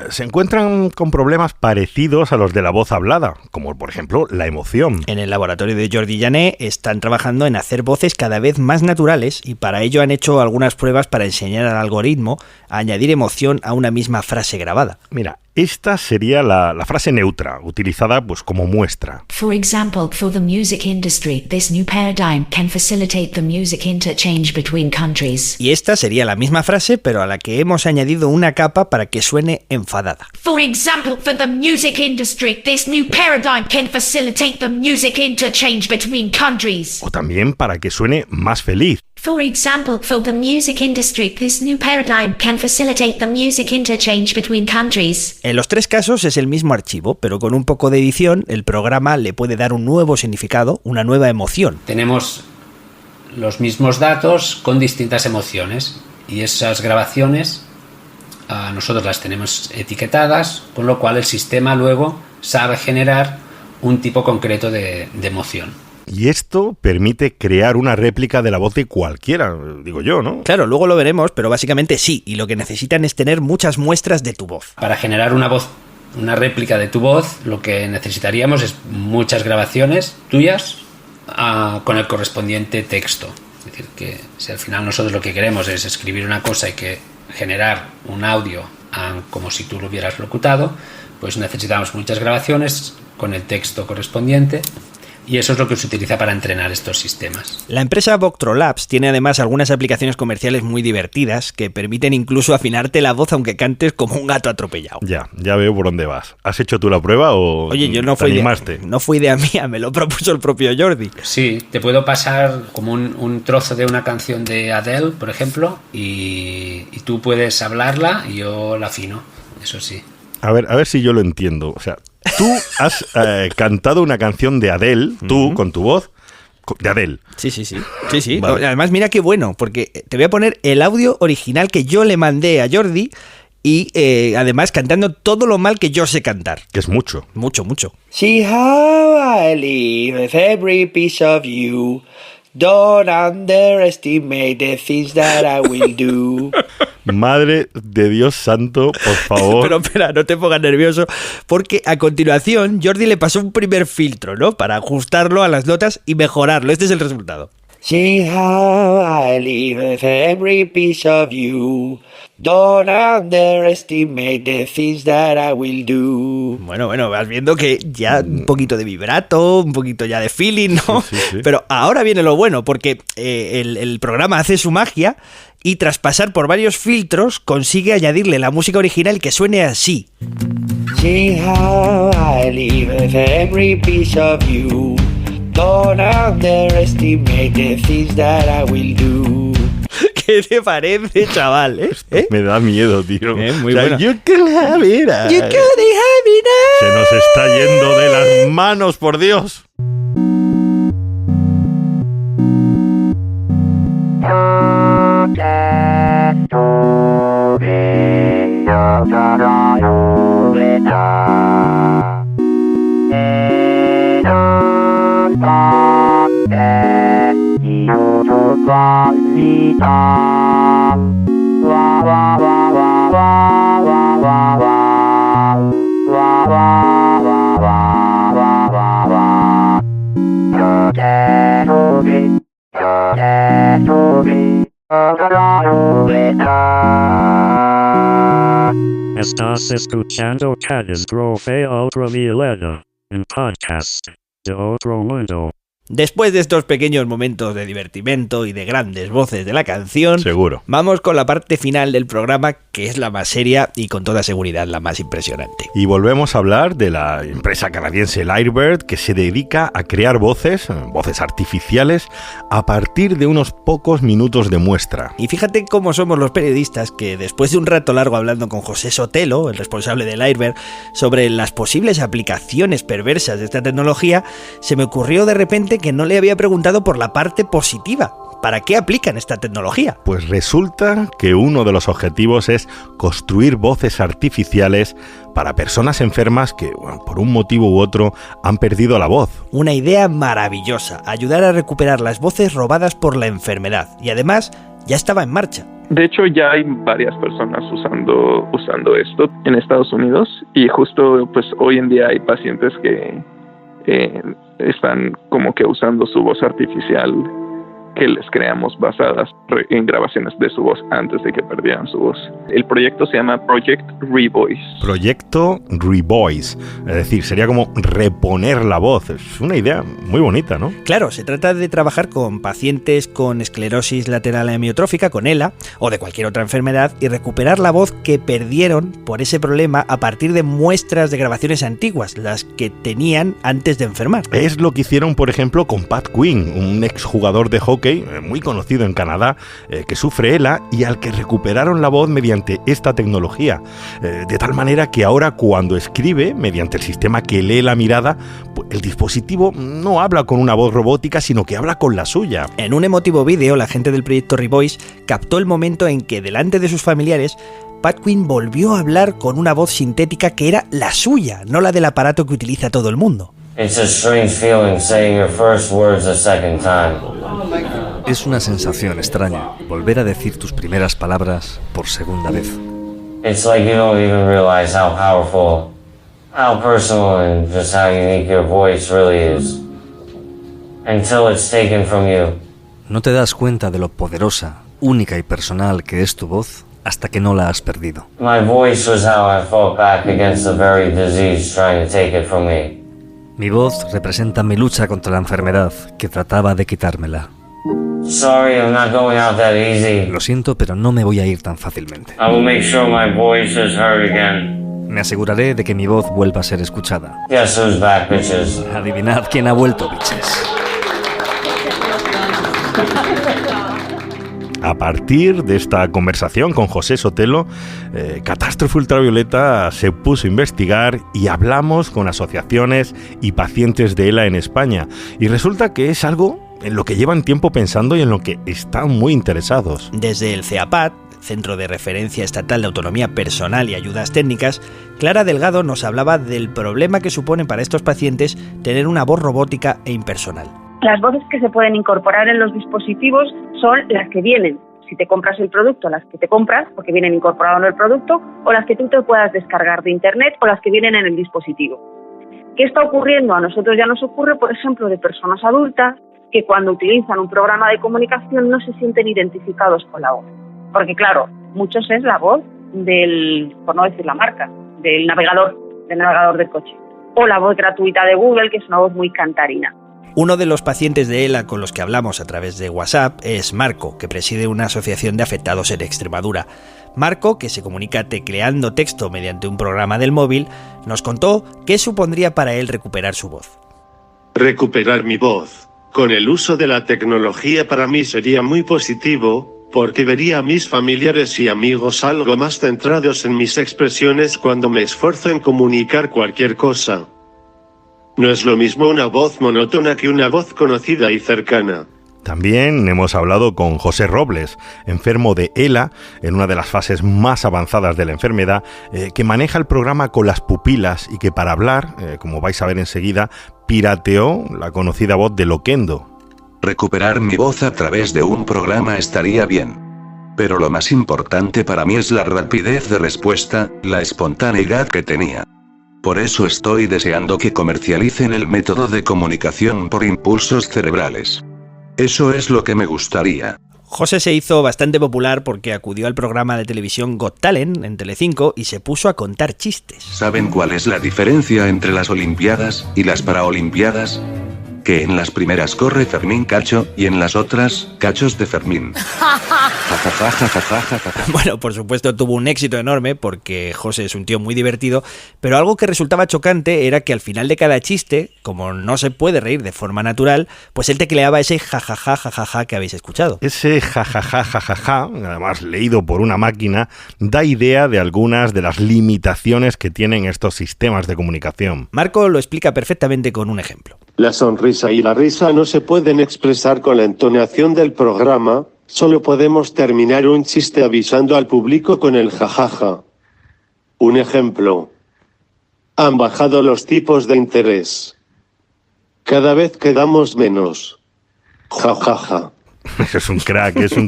Speaker 1: se encuentran con problemas parecidos a los de la voz hablada, como por ejemplo la emoción.
Speaker 2: En el laboratorio de Jordi Jané están trabajando en hacer voces cada vez más naturales y para ello han hecho algunas pruebas para enseñar al algoritmo a añadir emoción a una misma frase grabada.
Speaker 1: Mira, esta sería la frase neutra, utilizada pues como muestra.
Speaker 16: For example, for the music industry, this new paradigm can facilitate the music interchange between countries.
Speaker 2: Y esta sería la misma frase, pero a la que hemos añadido una capa para que suene enfadada.
Speaker 16: For example, for the music industry, this new paradigm can facilitate the music interchange between countries.
Speaker 1: O también para que suene más feliz.
Speaker 16: For example, for the music industry, this new paradigm can facilitate the music interchange between countries.
Speaker 2: En los tres casos es el mismo archivo, pero con un poco de edición el programa le puede dar un nuevo significado, una nueva emoción.
Speaker 13: Tenemos los mismos datos con distintas emociones y esas grabaciones nosotros las tenemos etiquetadas, con lo cual el sistema luego sabe generar un tipo concreto de emoción.
Speaker 1: Y esto permite crear una réplica de la voz de cualquiera, digo yo, ¿no?
Speaker 2: Claro, luego lo veremos, pero básicamente sí, y lo que necesitan es tener muchas muestras de tu voz.
Speaker 13: Para generar una voz, una réplica de tu voz, lo que necesitaríamos es muchas grabaciones tuyas con el correspondiente texto. Es decir, que si al final nosotros lo que queremos es escribir una cosa y que generar un audio como si tú lo hubieras locutado, pues necesitamos muchas grabaciones con el texto correspondiente. Y eso es lo que se utiliza para entrenar estos sistemas.
Speaker 2: La empresa Voctro Labs tiene además algunas aplicaciones comerciales muy divertidas que permiten incluso afinarte la voz aunque cantes como un gato atropellado.
Speaker 1: Ya veo por dónde vas. ¿Has hecho tú la prueba o
Speaker 2: Oye, yo no
Speaker 1: te animaste?
Speaker 2: No fui de mía, me lo propuso el propio Jordi.
Speaker 13: Sí, te puedo pasar como un trozo de una canción de Adele, por ejemplo, y tú puedes hablarla y yo la afino, eso sí.
Speaker 1: A ver si yo lo entiendo. O sea, tú has cantado una canción de Adele, tú, con tu voz, de Adele.
Speaker 2: Sí.
Speaker 1: Vale.
Speaker 2: Además, mira qué bueno, porque te voy a poner el audio original que yo le mandé a Jordi y además cantando todo lo mal que yo sé cantar.
Speaker 1: Que es mucho.
Speaker 2: Mucho, mucho.
Speaker 9: See how I live with every piece of you. Don't underestimate the things that I will do.
Speaker 1: Madre de Dios santo, por favor.
Speaker 2: Pero espera, no te pongas nervioso, porque a continuación Jordi le pasó un primer filtro, ¿no? Para ajustarlo a las notas y mejorarlo. Este es el resultado.
Speaker 9: See how I live with every piece of you. Don't underestimate the things that I will do.
Speaker 2: Bueno, vas viendo que ya un poquito de vibrato, un poquito ya de feeling, ¿no?
Speaker 1: Sí.
Speaker 2: Pero ahora viene lo bueno, porque el programa hace su magia y tras pasar por varios filtros consigue añadirle la música original que suene así.
Speaker 9: See how I live with every piece of you. Don't underestimate the things that I will do.
Speaker 2: ¿Qué te parece, chaval?
Speaker 1: Me da miedo, tío.
Speaker 2: Muy bueno.
Speaker 1: You can have it.
Speaker 2: You can have it.
Speaker 1: Se nos está yendo de las manos, por Dios.
Speaker 17: Estás escuchando Catástrofe Ultravioleta, un podcast de otro mundo.
Speaker 2: Después de estos pequeños momentos de divertimento y de grandes voces de la canción,
Speaker 1: seguro,
Speaker 2: vamos con la parte final del programa, que es la más seria y con toda seguridad la más impresionante.
Speaker 1: Y volvemos a hablar de la empresa canadiense Lyrebird, que se dedica a crear voces artificiales a partir de unos pocos minutos de muestra.
Speaker 2: Y fíjate cómo somos los periodistas, que después de un rato largo hablando con José Sotelo, el responsable de Lyrebird, sobre las posibles aplicaciones perversas de esta tecnología, se me ocurrió de repente que no le había preguntado por la parte positiva. ¿Para qué aplican esta tecnología?
Speaker 1: Pues resulta que uno de los objetivos es construir voces artificiales para personas enfermas que, por un motivo u otro, han perdido la voz.
Speaker 2: Una idea maravillosa, ayudar a recuperar las voces robadas por la enfermedad. Y además, ya estaba en marcha.
Speaker 5: De hecho, ya hay varias personas usando esto en Estados Unidos, y justo pues hoy en día hay pacientes que están como que usando su voz artificial que les creamos basadas en grabaciones de su voz antes de que perdieran su voz. El proyecto se llama Project Revoice.
Speaker 1: Proyecto Revoice, es decir, sería como reponer la voz. Es una idea muy bonita, ¿no?
Speaker 2: Claro, se trata de trabajar con pacientes con esclerosis lateral amiotrófica, con ELA, o de cualquier otra enfermedad, y recuperar la voz que perdieron por ese problema a partir de muestras de grabaciones antiguas, las que tenían antes de enfermar.
Speaker 1: Es lo que hicieron, por ejemplo, con Pat Quinn, un exjugador de hockey muy conocido en Canadá, que sufre ELA y al que recuperaron la voz mediante esta tecnología, de tal manera que ahora cuando escribe, mediante el sistema que lee la mirada, el dispositivo no habla con una voz robótica, sino que habla con la suya.
Speaker 2: En un emotivo vídeo, la gente del proyecto Revoice captó el momento en que delante de sus familiares Pat Quinn volvió a hablar con una voz sintética que era la suya, no la del aparato que utiliza todo el mundo.
Speaker 18: It's a strange feeling saying your first words a second time.
Speaker 19: Es una sensación extraña volver a decir tus primeras palabras por segunda vez.
Speaker 18: It's like you don't even realize how powerful, how personal and just how unique your voice really is until it's taken from you.
Speaker 19: No te das cuenta de lo poderosa, única y personal que es tu voz hasta que no la has perdido.
Speaker 18: My voice was how I fought back against the very disease trying to take it from me.
Speaker 19: Mi voz representa mi lucha contra la enfermedad que trataba de quitármela.
Speaker 18: Sorry, I'm not going out that easy.
Speaker 19: Lo siento, pero no me voy a ir tan fácilmente.
Speaker 18: I will make sure my voice is heard again.
Speaker 19: Me aseguraré de que mi voz vuelva a ser escuchada.
Speaker 18: Guess who's back, bitches?
Speaker 19: Adivinad quién ha vuelto, bitches.
Speaker 1: A partir de esta conversación con José Sotelo, Catástrofe Ultravioleta se puso a investigar y hablamos con asociaciones y pacientes de ELA en España. Y resulta que es algo en lo que llevan tiempo pensando y en lo que están muy interesados.
Speaker 2: Desde el CEAPAT, Centro de Referencia Estatal de Autonomía Personal y Ayudas Técnicas, Clara Delgado nos hablaba del problema que supone para estos pacientes tener una voz robótica e impersonal.
Speaker 20: Las voces que se pueden incorporar en los dispositivos son las que vienen. Si te compras el producto, las que te compras, porque vienen incorporadas en el producto, o las que tú te puedas descargar de internet, o las que vienen en el dispositivo. ¿Qué está ocurriendo? A nosotros ya nos ocurre, por ejemplo, de personas adultas que cuando utilizan un programa de comunicación no se sienten identificados con la voz. Porque claro, muchos es la voz del, por no decir la marca, del navegador del coche. O la voz gratuita de Google, que es una voz muy cantarina.
Speaker 2: Uno de los pacientes de ELA con los que hablamos a través de WhatsApp es Marco, que preside una asociación de afectados en Extremadura. Marco, que se comunica tecleando texto mediante un programa del móvil, nos contó qué supondría para él recuperar su voz.
Speaker 17: Recuperar mi voz. Con el uso de la tecnología para mí sería muy positivo, porque vería a mis familiares y amigos algo más centrados en mis expresiones cuando me esfuerzo en comunicar cualquier cosa. No es lo mismo una voz monótona que una voz conocida y cercana.
Speaker 1: También hemos hablado con José Robles, enfermo de ELA, en una de las fases más avanzadas de la enfermedad, que maneja el programa con las pupilas y que para hablar, como vais a ver enseguida, pirateó la conocida voz de Loquendo.
Speaker 21: Recuperar mi voz a través de un programa estaría bien. Pero lo más importante para mí es la rapidez de respuesta, la espontaneidad que tenía. Por eso estoy deseando que comercialicen el método de comunicación por impulsos cerebrales. Eso es lo que me gustaría.
Speaker 2: José se hizo bastante popular porque acudió al programa de televisión Got Talent en Telecinco y se puso a contar chistes.
Speaker 21: ¿Saben cuál es la diferencia entre las Olimpiadas y las Paraolimpiadas? Que en las primeras corre Fermín Cacho y en las otras, Cachos de Fermín.
Speaker 2: Bueno, por supuesto tuvo un éxito enorme porque José es un tío muy divertido, pero algo que resultaba chocante era que al final de cada chiste, como no se puede reír de forma natural, pues él tecleaba ese jajaja que habéis escuchado.
Speaker 1: Ese jajaja, además leído por una máquina, da idea de algunas de las limitaciones que tienen estos sistemas de comunicación.
Speaker 2: Marco lo explica perfectamente con un ejemplo.
Speaker 17: La sonrisa y la risa no se pueden expresar con la entonación del programa, solo podemos terminar un chiste avisando al público con el jajaja. Un ejemplo. Han bajado los tipos de interés. Cada vez quedamos menos. Jajaja.
Speaker 1: Es un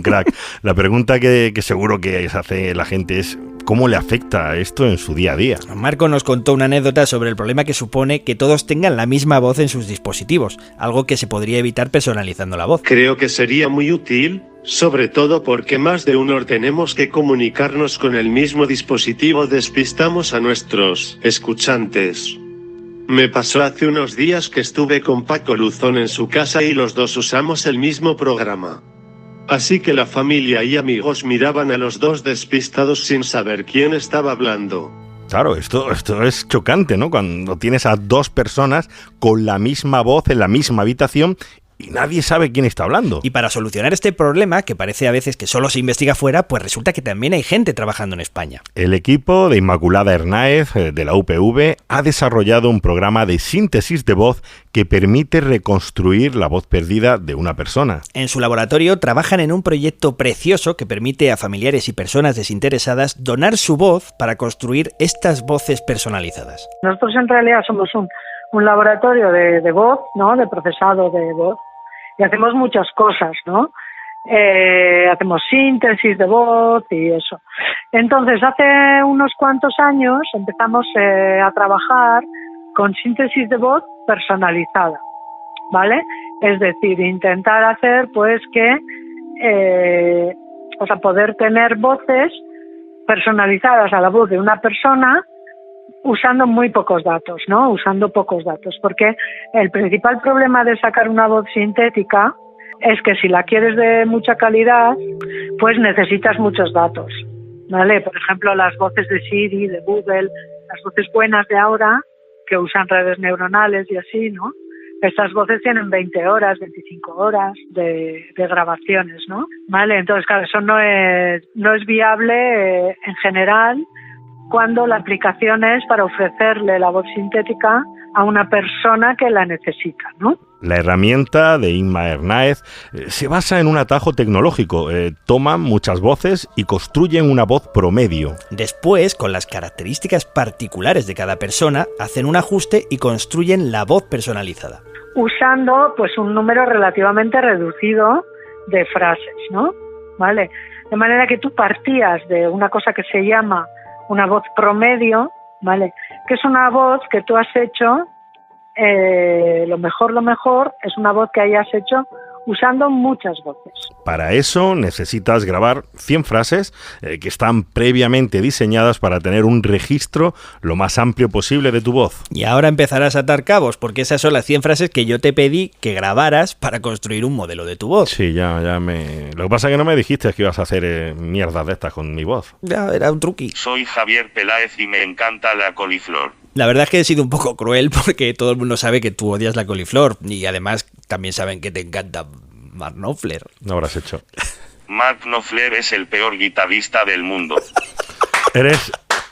Speaker 1: crack. La pregunta que seguro que se hace la gente es ¿cómo le afecta esto en su día a día?
Speaker 2: Marco nos contó una anécdota sobre el problema que supone que todos tengan la misma voz en sus dispositivos, algo que se podría evitar personalizando la voz.
Speaker 17: Creo que sería muy útil, sobre todo porque más de uno tenemos que comunicarnos con el mismo dispositivo, despistamos a nuestros escuchantes. Me pasó hace unos días que estuve con Paco Luzón en su casa y los dos usamos el mismo programa. Así que la familia y amigos miraban a los dos despistados sin saber quién estaba hablando.
Speaker 1: Claro, esto es chocante, ¿no? Cuando tienes a dos personas con la misma voz en la misma habitación y nadie sabe quién está hablando.
Speaker 2: Y para solucionar este problema, que parece a veces que solo se investiga fuera, pues resulta que también hay gente trabajando en España.
Speaker 1: El equipo de Inmaculada Hernáez, de la UPV, ha desarrollado un programa de síntesis de voz que permite reconstruir la voz perdida de una persona.
Speaker 2: En su laboratorio trabajan en un proyecto precioso que permite a familiares y personas desinteresadas donar su voz para construir estas voces personalizadas.
Speaker 22: Nosotros en realidad somos un laboratorio de voz, ¿no? De procesado de voz. Y hacemos muchas cosas, ¿no? Hacemos síntesis de voz y eso. Entonces, hace unos cuantos años empezamos a trabajar con síntesis de voz personalizada, ¿vale? Es decir, intentar hacer, pues, que, poder tener voces personalizadas a la voz de una persona usando muy pocos datos, ¿no? Usando pocos datos, porque el principal problema de sacar una voz sintética es que si la quieres de mucha calidad, pues necesitas muchos datos, ¿vale? Por ejemplo, las voces de Siri, de Google, las voces buenas de ahora, que usan redes neuronales y así, ¿no? Estas voces tienen 20 horas, 25 horas de grabaciones, ¿no? ¿Vale? Entonces, claro, eso no es viable en general cuando la aplicación es para ofrecerle la voz sintética a una persona que la necesita, ¿no?
Speaker 1: La herramienta de Inma Hernáez se basa en un atajo tecnológico. Toman muchas voces y construyen una voz promedio.
Speaker 2: Después, con las características particulares de cada persona, hacen un ajuste y construyen la voz personalizada.
Speaker 22: Usando pues un número relativamente reducido de frases, ¿no? ¿Vale? De manera que tú partías de una cosa que se llama una voz promedio, ¿vale? Que es una voz que tú has hecho, lo mejor es una voz que hayas hecho usando muchas voces.
Speaker 1: Para eso necesitas grabar 100 frases que están previamente diseñadas para tener un registro lo más amplio posible de tu voz.
Speaker 2: Y ahora empezarás a atar cabos, porque esas son las 100 frases que yo te pedí que grabaras para construir un modelo de tu voz.
Speaker 1: Sí, ya me... Lo que pasa es que no me dijiste que ibas a hacer mierdas de estas con mi voz.
Speaker 2: Ya, era un truqui.
Speaker 3: Soy Javier Peláez y me encanta la coliflor.
Speaker 2: La verdad es que he sido un poco cruel porque todo el mundo sabe que tú odias la coliflor y además también saben que te encanta Mark Knopfler.
Speaker 1: No habrás hecho.
Speaker 3: Mark Knopfler es el peor guitarrista del mundo.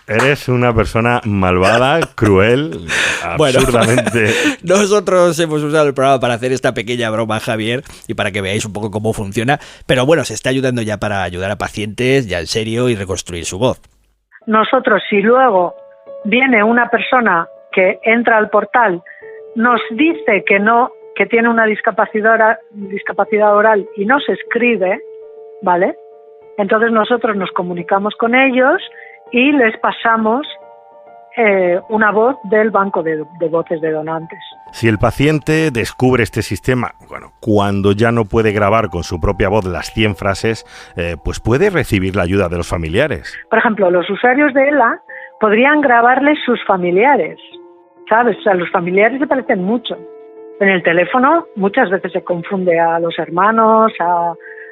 Speaker 1: Eres una persona malvada, cruel, absurdamente...
Speaker 2: Bueno, nosotros hemos usado el programa para hacer esta pequeña broma, Javier, y para que veáis un poco cómo funciona, pero bueno, se está ayudando ya para ayudar a pacientes, ya en serio, y reconstruir su voz.
Speaker 22: Nosotros, si luego viene una persona que entra al portal, nos dice que tiene una discapacidad oral y no se escribe, ¿vale? Entonces nosotros nos comunicamos con ellos y les pasamos una voz del banco de voces de donantes.
Speaker 1: Si el paciente descubre este sistema, bueno, cuando ya no puede grabar con su propia voz las 100 frases, pues puede recibir la ayuda de los familiares.
Speaker 22: Por ejemplo, los usuarios de ELA podrían grabarles sus familiares, ¿sabes? O sea, los familiares se parecen mucho. En el teléfono muchas veces se confunde a los hermanos,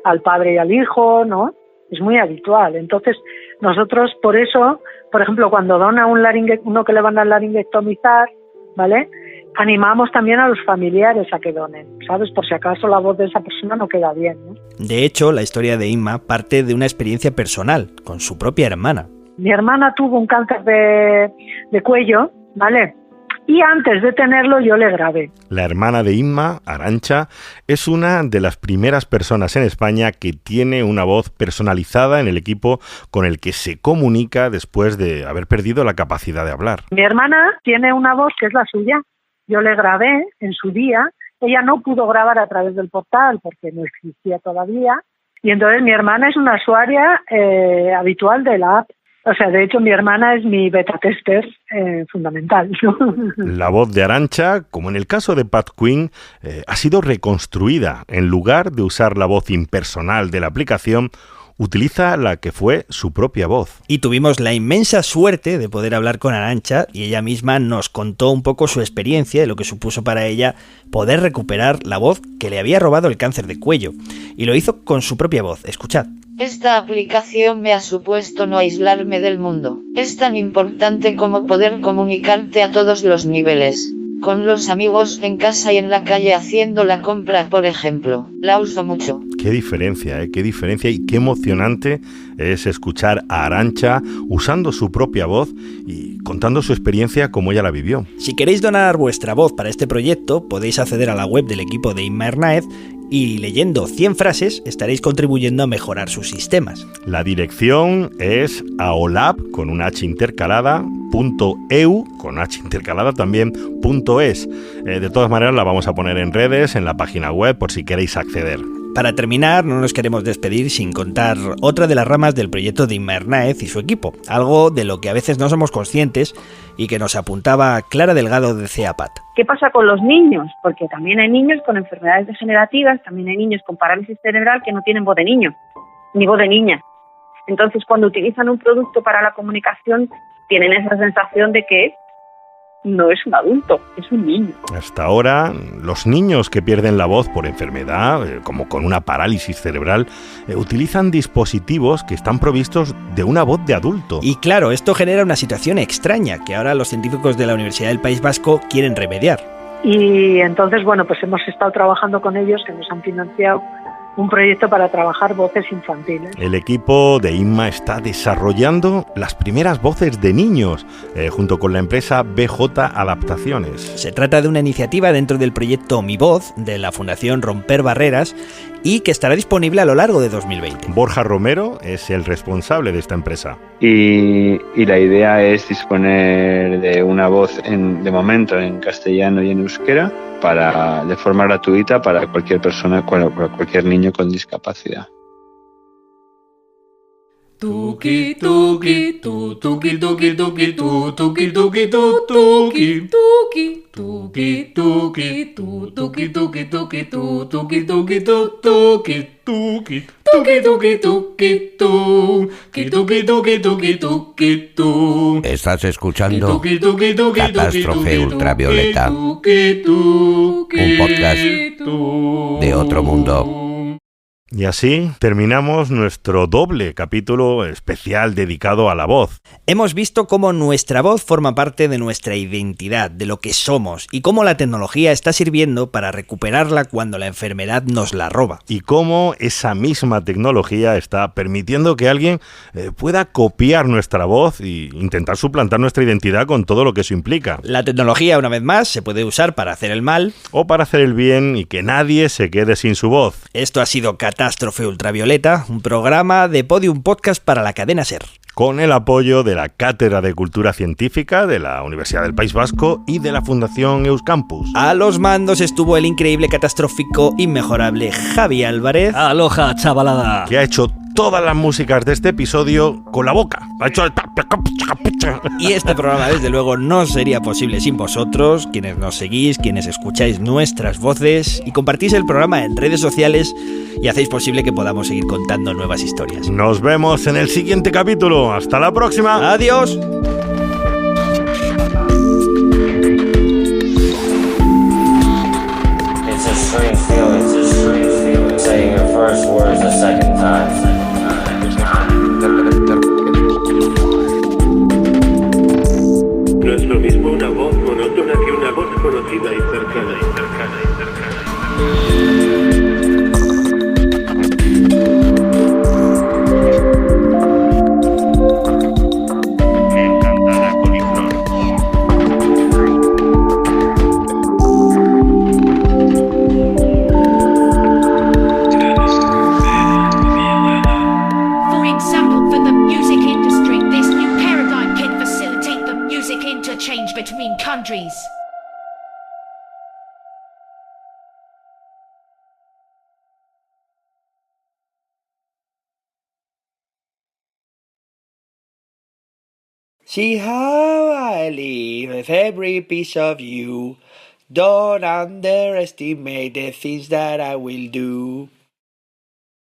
Speaker 22: al padre y al hijo, ¿no? Es muy habitual. Entonces, nosotros por eso, por ejemplo, cuando dona uno que le van a laringectomizar, ¿vale? Animamos también a los familiares a que donen, ¿sabes? Por si acaso la voz de esa persona no queda bien, ¿no?
Speaker 2: De hecho, la historia de Inma parte de una experiencia personal con su propia hermana.
Speaker 22: Mi hermana tuvo un cáncer de cuello, ¿vale? Y antes de tenerlo yo le grabé.
Speaker 1: La hermana de Inma, Arantxa, es una de las primeras personas en España que tiene una voz personalizada en el equipo con el que se comunica después de haber perdido la capacidad de hablar.
Speaker 22: Mi hermana tiene una voz que es la suya. Yo le grabé en su día. Ella no pudo grabar a través del portal porque no existía todavía. Y entonces mi hermana es una usuaria habitual de la app. O sea, de hecho, mi hermana es mi beta tester fundamental, ¿no?
Speaker 1: La voz de Arantxa, como en el caso de Pat Quinn, ha sido reconstruida. En lugar de usar la voz impersonal de la aplicación, utiliza la que fue su propia voz.
Speaker 2: Y tuvimos la inmensa suerte de poder hablar con Arantxa y ella misma nos contó un poco su experiencia y lo que supuso para ella poder recuperar la voz que le había robado el cáncer de cuello. Y lo hizo con su propia voz. Escuchad.
Speaker 4: Esta aplicación me ha supuesto no aislarme del mundo. Es tan importante como poder comunicarte a todos los niveles. Con los amigos, en casa y en la calle haciendo la compra, por ejemplo. La uso mucho.
Speaker 1: Qué diferencia, qué diferencia y qué emocionante es escuchar a Arantxa usando su propia voz y contando su experiencia como ella la vivió.
Speaker 2: Si queréis donar vuestra voz para este proyecto, podéis acceder a la web del equipo de Inma Hernáez y leyendo 100 frases estaréis contribuyendo a mejorar sus sistemas.
Speaker 1: La dirección es aolab con un H intercalada .eu con H intercalada también .es. De todas maneras la vamos a poner en redes, en la página web por si queréis acceder.
Speaker 2: Para terminar, no nos queremos despedir sin contar otra de las ramas del proyecto de Inma Hernáez y su equipo, algo de lo que a veces no somos conscientes y que nos apuntaba Clara Delgado de CEAPAT.
Speaker 20: ¿Qué pasa con los niños? Porque también hay niños con enfermedades degenerativas, también hay niños con parálisis cerebral que no tienen voz de niño, ni voz de niña. Entonces, cuando utilizan un producto para la comunicación, tienen esa sensación de que no es un adulto, es un niño.
Speaker 1: Hasta ahora, los niños que pierden la voz por enfermedad, como con una parálisis cerebral, utilizan dispositivos que están provistos de una voz de adulto.
Speaker 2: Y claro, esto genera una situación extraña que ahora los científicos de la Universidad del País Vasco quieren remediar.
Speaker 22: Y entonces, bueno, pues hemos estado trabajando con ellos, que nos han financiado un proyecto para trabajar voces infantiles.
Speaker 1: El equipo de Inma está desarrollando las primeras voces de niños, junto con la empresa BJ Adaptaciones.
Speaker 2: Se trata de una iniciativa dentro del proyecto Mi Voz, de la Fundación Romper Barreras, y que estará disponible a lo largo de 2020.
Speaker 1: Borja Romero es el responsable de esta empresa.
Speaker 6: Y la idea es disponer de una voz de momento en castellano y en euskera de forma gratuita para cualquier persona, cualquier niño con discapacidad.
Speaker 7: Tuki tuki tu tuki tuki tuki tu tuki tuki tu tuki tuki tuki tuki tu tuki tuki tuki tu tuki tuki tu tuki tuki tuki tuki tuki tu tuki tuki tuki tuki tu.
Speaker 23: Estás escuchando Catástrofe Ultravioleta, un podcast de otro mundo.
Speaker 1: Y así terminamos nuestro doble capítulo especial dedicado a la voz.
Speaker 2: Hemos visto cómo nuestra voz forma parte de nuestra identidad, de lo que somos, y cómo la tecnología está sirviendo para recuperarla cuando la enfermedad nos la roba.
Speaker 1: Y cómo esa misma tecnología está permitiendo que alguien pueda copiar nuestra voz e intentar suplantar nuestra identidad con todo lo que eso implica.
Speaker 2: La tecnología, una vez más, se puede usar para hacer el mal
Speaker 1: o para hacer el bien y que nadie se quede sin su voz.
Speaker 2: Esto ha sido Catástrofe Ultravioleta, un programa de Podium Podcast para la cadena SER.
Speaker 1: Con el apoyo de la Cátedra de Cultura Científica de la Universidad del País Vasco y de la Fundación Euskampus.
Speaker 2: A los mandos estuvo el increíble, catastrófico, inmejorable Javi Álvarez.
Speaker 19: ¡Aloha, chavalada!
Speaker 1: Que ha hecho todas las músicas de este episodio con la boca. Ha hecho el...
Speaker 2: Y este programa, desde luego, no sería posible sin vosotros, quienes nos seguís, quienes escucháis nuestras voces y compartís el programa en redes sociales y hacéis posible que podamos seguir contando nuevas historias.
Speaker 1: Nos vemos en el siguiente capítulo. ¡Hasta la próxima!
Speaker 2: ¡Adiós!
Speaker 18: It's a strange feeling, saying your first words a second time.
Speaker 17: No es lo mismo una voz monótona que una voz conocida y cercana.
Speaker 3: Encantada coliflor.
Speaker 16: For example, for the music industry, this new paradigm can facilitate the music interchange between countries.
Speaker 9: See how I live with every piece of you. Don't underestimate the things that I will do.